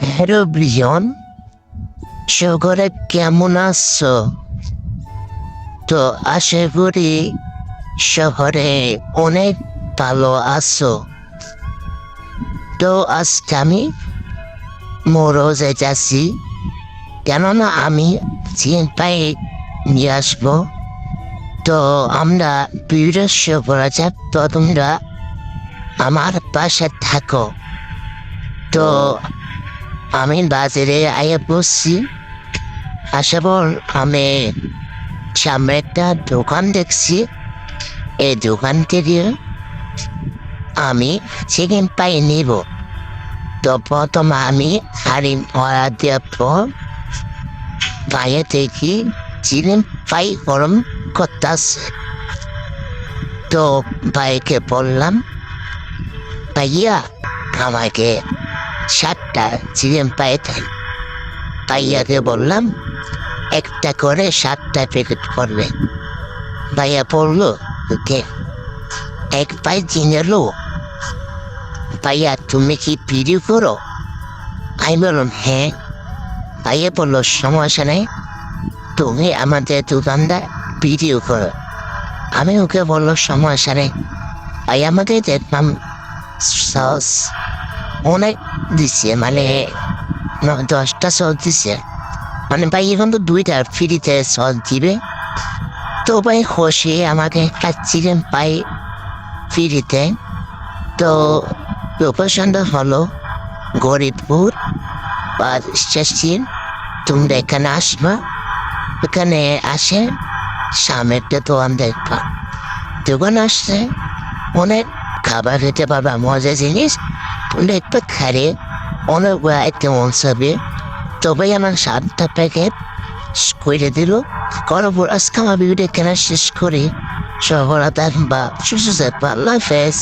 Hello ব্রিজন, শহরে কেমন আছো? তো আশা করি শহরে অনেক ভালো আছো। তো আজকে আমি মোরো যাচ্ছি, কেননা আমি চিন্তায় নিয়ে আসবো। তো আমরা বিদেশে করা যাক, তো তোমরা আমার পাশে থাকো। তো আমি বাজারে আয়া বসছি, আসার পর আমি সামনে একটা দোকান দেখছি। এই দোকান থেকে আমি চিকেন পাই নিব। তো প্রথম আমি হাড়ি ভরা দেওয়ার পর বাইরে থেকে চিকেন পাই গরম করতেছে। তো ভাইকে বললাম, ভাইয়া আমাকে 7টা চিকেন পাই দেন। ভাইয়াকে বললাম একটা করে 7টা প্যাকেট করবে। ভাইয়া পড়লো, এক পাই চিনেলো। ভাইয়া তুমি কি ভিডিও করো? আমি বললাম হ্যাঁ। ভাইয়া বললো সমস্যা নেই, তুমি আমাদের দোকানদার ভিডিও করো। আমি ওকে বললো সমস্যা নেই। ভাই আমাকে দেখলাম সস অনেক দিচ্ছে, মানে 10টা সস দিচ্ছে। মানে ভাই এখন তো 2টা ফ্রিতে সস দিবে। তো ভাই খুশি, আমাকে একটা চিকেন পাই ফ্রিতে। তো লোকেশনটা হলো গরিবপুর বা স্টেশন। তোমরা এখানে আসবা, এখানে আসে সামনেটা দোকান দেখবা। দোকান আসছে অনেক খাবার খেতে পারবা, মজা জিনিস। তোমরা একটু খারে অনেক কেমন হবে। তবে আমার 7টা প্যাকেট করে দিল। করার পর আজকে আমার ভিডিওটা কেনা শেষ করি। সফলতা বা সুস্থ থাকবা। আল্লাহ হাফেজ।